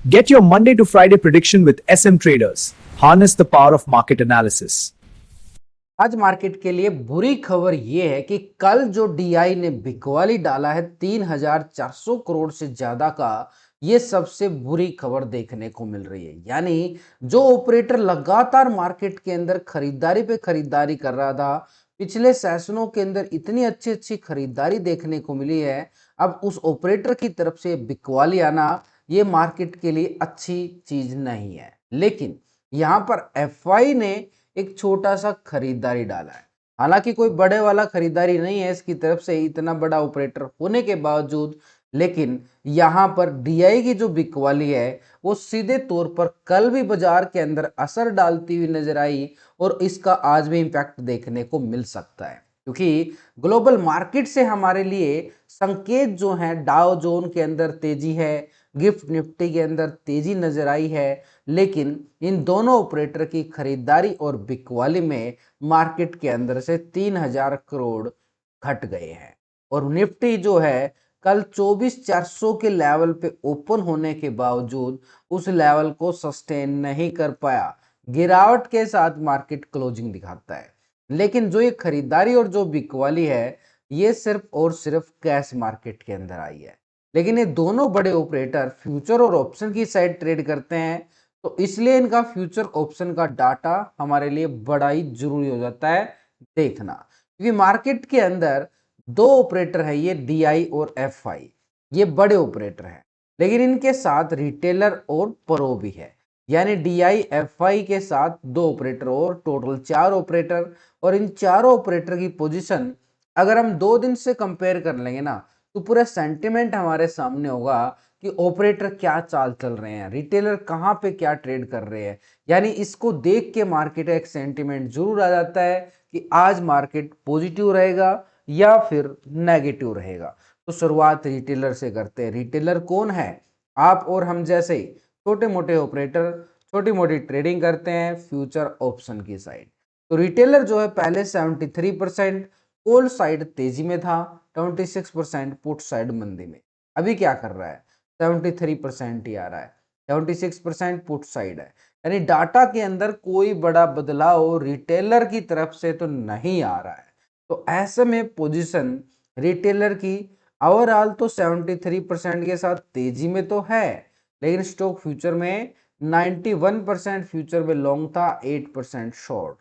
Get your Monday to Friday prediction with SM Traders. Harness the power of market analysis. आज market के लिए बुरी खबर यह है कि कल जो डीआई ने बिकवाली डाला है 3,400 करोड़ से ज्यादा का, ये सबसे बुरी खबर देखने को मिल रही है। यानी जो ऑपरेटर लगातार मार्केट के अंदर खरीदारी पे खरीदारी कर रहा था, पिछले सेशनों के अंदर इतनी अच्छी अच्छी खरीदारी देखने को मिली है, अब उस ऑपरेटर की तरफ से बिकवाली आना ये मार्केट के लिए अच्छी चीज नहीं है। लेकिन यहाँ पर एफआई ने एक छोटा सा खरीदारी डाला है। हालांकि कोई बड़े वाला खरीदारी नहीं है इसकी तरफ से इतना बड़ा ऑपरेटर होने के बावजूद, लेकिन यहाँ पर डीआई की जो बिकवाली है वो सीधे तौर पर कल भी बाजार के अंदर असर डालती हुई नजर आई और इसका आज भी इंपैक्ट देखने को मिल सकता है, क्योंकि ग्लोबल मार्केट से हमारे लिए संकेत जो है, डाउ जोन के अंदर तेजी है, गिफ्ट निफ्टी के अंदर तेजी नजर आई है, लेकिन इन दोनों ऑपरेटर की खरीदारी और बिकवाली में मार्केट के अंदर से 3,000 करोड़ घट गए हैं और निफ्टी जो है कल 24,400 के लेवल पे ओपन होने के बावजूद उस लेवल को सस्टेन नहीं कर पाया। गिरावट के साथ मार्केट क्लोजिंग दिखाता है। लेकिन जो ये खरीदारी और जो बिकवाली है ये सिर्फ और सिर्फ कैश मार्केट के अंदर आई है। लेकिन ये दोनों बड़े ऑपरेटर फ्यूचर और ऑप्शन की साइड ट्रेड करते हैं, तो इसलिए इनका फ्यूचर ऑप्शन का डाटा हमारे लिए बड़ा ही जरूरी हो जाता है देखना, क्योंकि मार्केट के अंदर दो ऑपरेटर है, ये डीआई और एफआई, ये बड़े ऑपरेटर हैं, लेकिन इनके साथ रिटेलर और प्रो भी है। यानी डीआई एफआई के साथ दो ऑपरेटर और टोटल 4 ऑपरेटर, और इन चारों ऑपरेटर की पोजीशन अगर हम 2 दिन से कंपेयर कर लेंगे ना, तो पूरा सेंटिमेंट हमारे सामने होगा कि ऑपरेटर क्या चाल चल रहे हैं, रिटेलर कहाँ पे क्या ट्रेड कर रहे हैं। यानी इसको देख के मार्केट का एक सेंटिमेंट जरूर आ जाता है कि आज मार्केट पॉजिटिव रहेगा या फिर नेगेटिव रहेगा। तो शुरुआत रिटेलर से करते हैं। रिटेलर कौन है? आप और हम जैसे ही छोटे मोटे ऑपरेटर छोटी मोटी ट्रेडिंग करते हैं फ्यूचर ऑप्शन की साइड। तो रिटेलर जो है पहले 73% कॉल साइड तेजी में था, 26% पुट साइड मंदी में। अभी क्या कर रहा है? 73% ही आ रहा है, 76% पुट साइड है। यानी डाटा के अंदर कोई बड़ा बदलाव रिटेलर की तरफ से तो नहीं आ रहा है। तो ऐसे में पोजीशन रिटेलर की ओवरऑल तो 73% के साथ तेजी में तो है, लेकिन स्टॉक फ्यूचर में 91% फ्यूचर में लॉन्ग था, 8% शॉर्ट।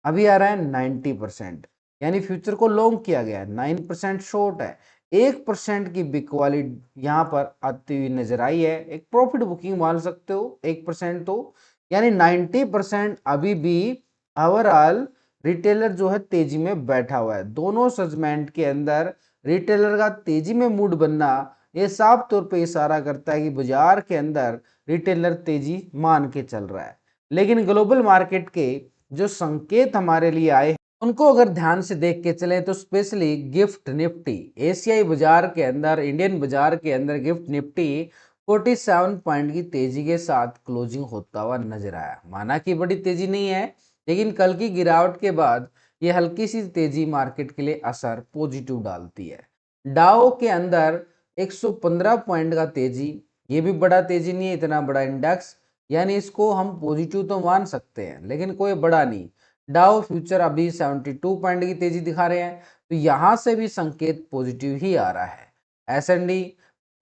अभी आ रहा है 90%, यानी फ्यूचर को लॉन्ग किया गया है, 9% शॉर्ट है। 1% की बिकवाली यहाँ पर आती हुई नजर आई है। एक प्रॉफिट बुकिंग मान सकते हो 1%, तो यानी 90% अभी भी ओवरऑल रिटेलर जो है तेजी में बैठा हुआ है। दोनों सेगमेंट के अंदर रिटेलर का तेजी में मूड बनना ये साफ तौर पे इशारा करता है कि बाजार के अंदर रिटेलर तेजी मान के चल रहा है। लेकिन ग्लोबल मार्केट के जो संकेत हमारे लिए आए उनको अगर ध्यान से देख के चले तो स्पेशली गिफ्ट निफ्टी एशियाई बाजार के अंदर, इंडियन बाजार के अंदर गिफ्ट निफ्टी 47 पॉइंट की तेजी के साथ क्लोजिंग होता हुआ नजर आया। माना कि बड़ी तेजी नहीं है, लेकिन कल की गिरावट के बाद ये हल्की सी तेजी मार्केट के लिए असर पॉजिटिव डालती है। डाउ के अंदर 115 पॉइंट का तेजी, ये भी बड़ा तेजी नहीं है, इतना बड़ा इंडेक्स, यानी इसको हम पॉजिटिव तो मान सकते हैं लेकिन कोई बड़ा नहीं। डाउ फ्यूचर अभी 72 पॉइंट की तेजी दिखा रहे हैं, तो यहां से भी संकेत पॉजिटिव ही आ रहा है। एसएनडी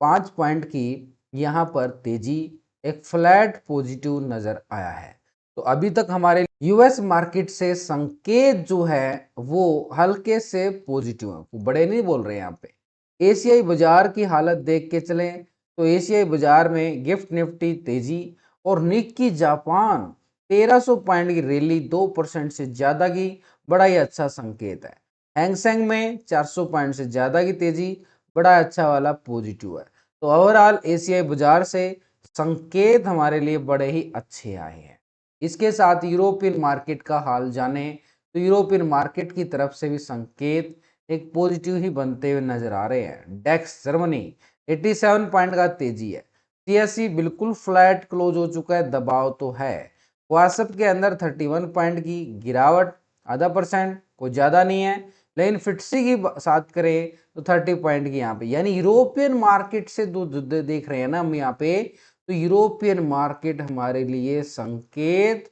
5 पॉइंट की यहां पर तेजी, एक फ्लैट पॉजिटिव नजर आया है। तो अभी तक हमारे यूएस मार्केट से संकेत जो है वो हल्के से पॉजिटिव है, वो बड़े नहीं बोल रहे हैं यहाँ पे। एशियाई बाजार की हालत देख के चलें तो एशियाई बाजार में गिफ्ट निफ्टी तेजी और निक्की जापान 1300 पॉइंट की रैली 2% से ज्यादा की, बड़ा ही अच्छा संकेत है। हैंगसेंग में 400 पॉइंट से ज्यादा की तेजी, बड़ा अच्छा वाला पॉजिटिव है। तो ओवरऑल एशियाई बाजार से संकेत हमारे लिए बड़े ही अच्छे आए हैं। इसके साथ यूरोपियन मार्केट का हाल जाने तो यूरोपियन मार्केट की तरफ से भी संकेत एक पॉजिटिव ही बनते हुए नजर आ रहे हैं। डेक्स जर्मनी 87 पॉइंट का तेजी है। सीएसई बिल्कुल फ्लैट क्लोज हो चुका है, दबाव तो है। व्हाट्सएप के अंदर 31 पॉइंट की गिरावट, आधा परसेंट, कोई ज़्यादा नहीं है। लेकिन फिटसी की बात करें तो 30 पॉइंट की यहाँ पे, यानी यूरोपियन मार्केट से देख रहे हैं ना हम यहाँ पे, तो यूरोपियन मार्केट हमारे लिए संकेत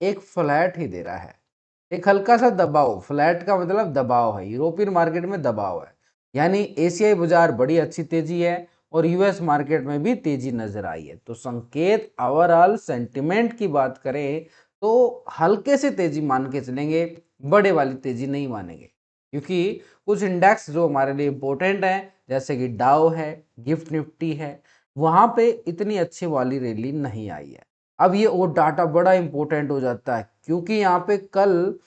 एक फ्लैट ही दे रहा है, एक हल्का सा दबाव। फ्लैट का मतलब दबाव है, यूरोपियन मार्केट में दबाव है, यानी एशियाई बाजार बड़ी अच्छी तेजी है और यूएस मार्केट में भी तेजी नजर आई है। तो संकेत ओवरऑल सेंटिमेंट की बात करें तो हल्के से तेजी मान के चलेंगे, बड़े वाली तेजी नहीं मानेंगे, क्योंकि कुछ इंडेक्स जो हमारे लिए इंपॉर्टेंट है जैसे कि डाउ है, गिफ्ट निफ्टी है, वहां पे इतनी अच्छी वाली रैली नहीं आई है। अब ये वो डाटा बड़ा इंपॉर्टेंट हो जाता है, क्योंकि यहाँ पे कल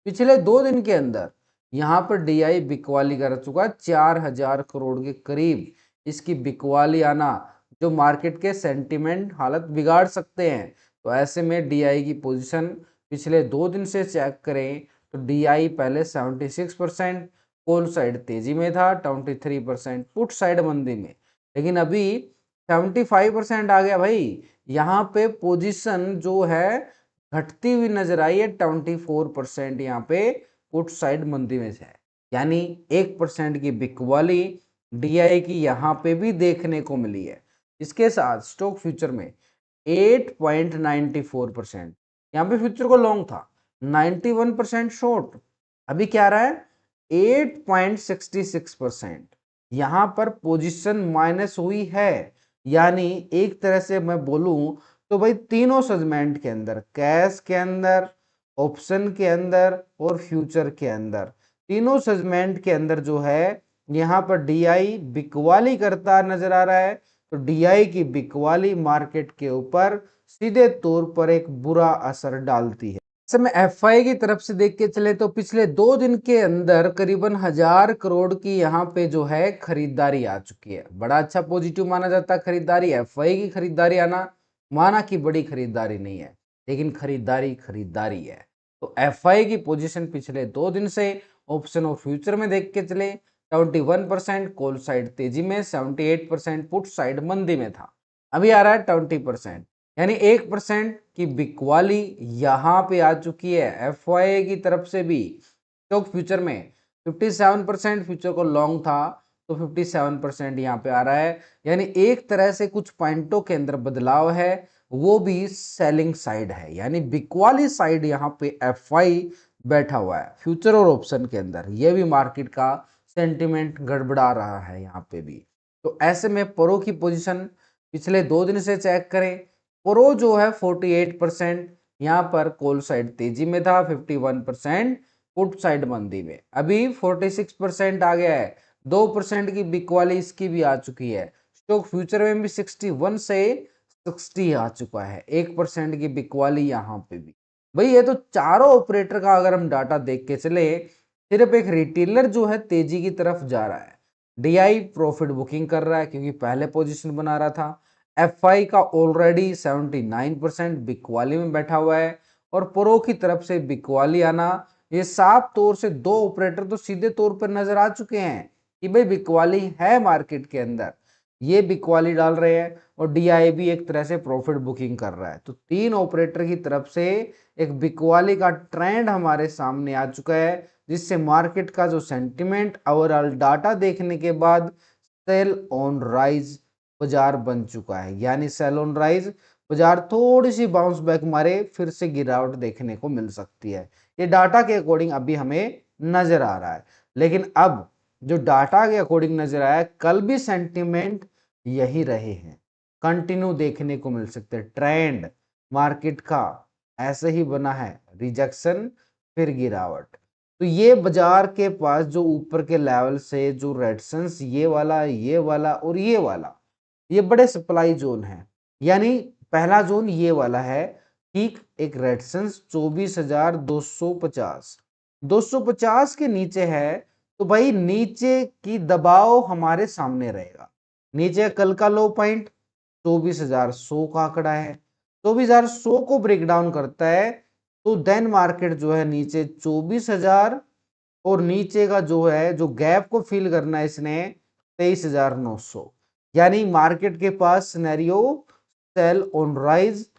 पिछले 2 दिन के अंदर यहाँ पर डीआई बिकवाली कर चुका है 4,000 करोड़ के करीब। इसकी बिकवाली आना जो मार्केट के सेंटिमेंट हालत बिगाड़ सकते हैं। तो ऐसे में डीआई की पोजीशन पिछले 2 दिन से चेक करें तो डीआई पहले 76% कॉल साइड तेजी में था, 23% पुट साइड मंदी में, लेकिन अभी 75% आ गया भाई। यहाँ पे पोजीशन जो है घटती हुई नजर आई है, 24% यहाँ पे पुट साइड मंदी में है, यानी 1% की बिकवाली डीआई की यहाँ पे भी देखने को मिली है। इसके साथ स्टॉक फ्यूचर में 8.94%, यहाँ पे फ्यूचर को लॉन्ग था, 91% शॉर्ट, अभी क्या रहा है 8.66%। यहाँ पर पोजीशन माइनस हुई है, यानी एक तरह से मैं बोलूं तो भाई तीनों सेगमेंट के अंदर, कैश के अंदर, ऑप्शन के अंदर और फ्यूचर के अंदर, तीनों सेगमेंट के अंदर जो है यहाँ पर डीआई बिकवाली करता नजर आ रहा है। तो डीआई की बिकवाली मार्केट के ऊपर सीधे तौर पर एक बुरा असर डालती है। ऐसे में एफआई की तरफ से देख के चले तो पिछले 2 दिन के अंदर करीबन 1,000 करोड़ की यहाँ पे जो है खरीदारी आ चुकी है। बड़ा अच्छा पॉजिटिव माना जाता है खरीदारी, एफआई की खरीदारी आना, माना कि बड़ी खरीदारी नहीं है लेकिन खरीदारी खरीदारी है। तो एफआई की पोजीशन पिछले 2 दिन से ऑप्शन और फ्यूचर में देख के चले 21% कॉल साइड तेजी में, 78% पुट साइड मंदी में था, अभी आ रहा है 20%, यानी 1% की बिकवाली यहाँ पे आ चुकी है एफवाई की तरफ से भी। स्टॉक फ्यूचर में 57% फ्यूचर को लॉन्ग था, तो 57% यहाँ पे आ रहा है, यानी एक तरह से कुछ पॉइंटों के अंदर बदलाव है, वो भी सेलिंग साइड है, यानी बिकवाली साइड यहाँ पे एफआई बैठा हुआ है फ्यूचर और ऑप्शन के अंदर। ये भी मार्केट का सेंटिमेंट गड़बड़ा रहा है यहाँ पे भी। तो ऐसे में प्रो की पोजीशन पिछले 2 दिन से चेक करें, प्रो जो है 48% यहाँ पर कॉल साइड तेजी में था, 51% पुट साइड मंदी में, अभी 46% आ गया है, 2% की बिकवाली इसकी भी आ चुकी है। स्टॉक फ्यूचर में भी 61 से 60 आ चुका है, 1% की बिकवाली यहाँ पे भी। भाई ये तो चारों ऑपरेटर का अगर हम डाटा देख के चले, सिर्फ एक रिटेलर जो है तेजी की तरफ जा रहा है, डीआई प्रॉफिट बुकिंग कर रहा है क्योंकि पहले पोजीशन बना रहा था, एफआई का ऑलरेडी 79% बिकवाली में बैठा हुआ है, और प्रो की तरफ से बिकवाली आना, ये साफ तौर से दो ऑपरेटर तो सीधे तौर पर नजर आ चुके हैं कि भाई बिकवाली है मार्केट के अंदर, ये बिकवाली डाल रहे हैं और डीआई भी एक तरह से प्रॉफिट बुकिंग कर रहा है। तो तीन ऑपरेटर की तरफ से एक बिकवाली का ट्रेंड हमारे सामने आ चुका है, जिससे मार्केट का जो सेंटिमेंट ओवरऑल डाटा देखने के बाद सेल ऑन राइज बाजार बन चुका है, यानी सेल ऑन राइज बाजार थोड़ी सी बाउंस बैक मारे फिर से गिरावट देखने को मिल सकती है। ये डाटा के अकॉर्डिंग अभी हमें नजर आ रहा है, लेकिन अब जो डाटा के अकॉर्डिंग नजर आया, कल भी सेंटिमेंट यही रहे हैं, कंटिन्यू देखने को मिल सकते हैं। ट्रेंड मार्केट का ऐसे ही बना है, रिजेक्शन फिर गिरावट। तो ये बाजार के पास जो ऊपर के लेवल से जो रेजिस्टेंस ये वाला और ये वाला, ये बड़े सप्लाई जोन है, यानी पहला जोन ये वाला है, ठीक एक रेजिस्टेंस 24,250, 250 के नीचे है, तो भाई नीचे की दबाव हमारे सामने रहेगा। नीचे कल का लो पॉइंट 24,100 का आंकड़ा है, 24,100 को ब्रेक डाउन करता है तो देन मार्केट जो है नीचे 24,000 और नीचे का जो है जो गैप को फिल करना है इसने 23,900, यानी मार्केट के पास scenario sell on rise.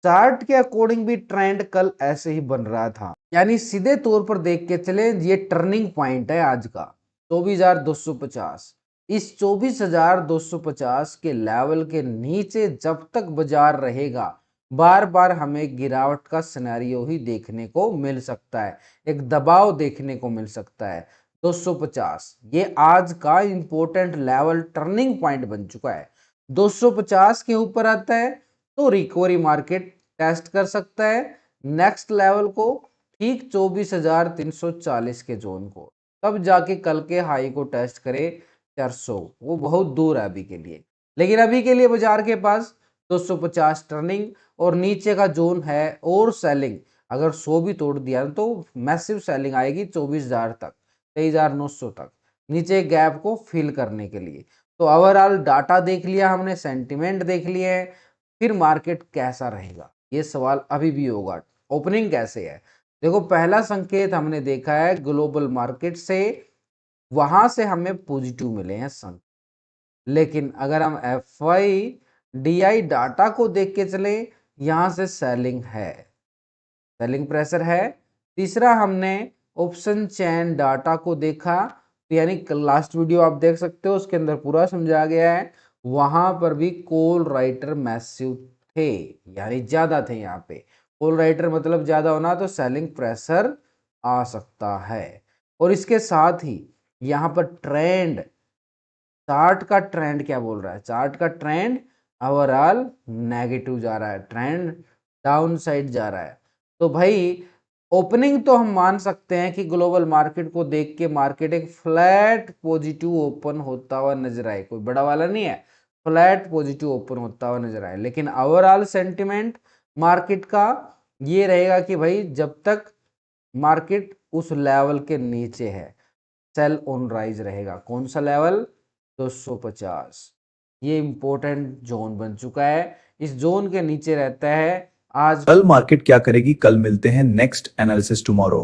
Chart के अकॉर्डिंग भी ट्रेंड कल ऐसे ही बन रहा था, यानी सीधे तौर पर देख के चले ये टर्निंग पॉइंट है आज का 24,250, इस 24,250 के लेवल के नीचे जब तक बाजार रहेगा, बार बार हमें गिरावट का सिनेरियो ही देखने को मिल सकता है, एक दबाव देखने को मिल सकता है। 250 ये आज का इंपॉर्टेंट लेवल, टर्निंग पॉइंट बन चुका है। 250 के ऊपर आता है तो रिकवरी मार्केट टेस्ट कर सकता है नेक्स्ट लेवल को, ठीक 24,340 के जोन को, तब जाके कल के हाई को टेस्ट करे 400। वो बहुत दूर है अभी के लिए, लेकिन अभी के लिए बाजार के पास 250 टर्निंग और नीचे का जोन है और सेलिंग। अगर 100 भी तोड़ दिया तो मैसिव सेलिंग आएगी 24,000 तक, 23,900 तक, नीचे गैप को फिल करने के लिए। तो ओवरऑल डाटा देख लिया हमने, सेंटिमेंट देख लिए है, फिर मार्केट कैसा रहेगा ये सवाल अभी भी होगा। ओपनिंग कैसे है? देखो, पहला संकेत हमने देखा है ग्लोबल मार्केट से, वहां से हमें पॉजिटिव मिले हैं संकेत। लेकिन अगर हम FIDI डाटा को देख के चले, यहां से सेलिंग है, सेलिंग प्रेशर है। तीसरा हमने ऑप्शन चेन डाटा को देखा, यानी लास्ट वीडियो आप देख सकते हो, उसके अंदर पूरा समझा गया है, वहां पर भी कॉल राइटर मैसिव थे, यानी ज्यादा थे। यहाँ पे कॉल राइटर मतलब ज्यादा होना, तो सेलिंग प्रेशर आ सकता है। और इसके साथ ही यहाँ पर ट्रेंड, चार्ट का ट्रेंड क्या बोल रहा है? चार्ट का ट्रेंड ओवरऑल नेगेटिव जा रहा है, ट्रेंड डाउन साइड जा रहा है। तो भाई ओपनिंग तो हम मान सकते हैं कि ग्लोबल मार्केट को देख के मार्केट एक फ्लैट पॉजिटिव ओपन होता हुआ नजर आए, कोई बड़ा वाला नहीं है, फ्लैट पॉजिटिव ओपन होता हुआ नजर आए। लेकिन ओवरऑल सेंटिमेंट मार्केट का ये रहेगा कि भाई जब तक मार्केट उस लेवल के नीचे है, सेल ऑन राइज रहेगा। कौन सा लेवल? 250। ये इंपॉर्टेंट जोन बन चुका है, इस जोन के नीचे रहता है आज। कल मार्केट क्या करेगी? कल मिलते हैं नेक्स्ट एनालिसिस टुमारो।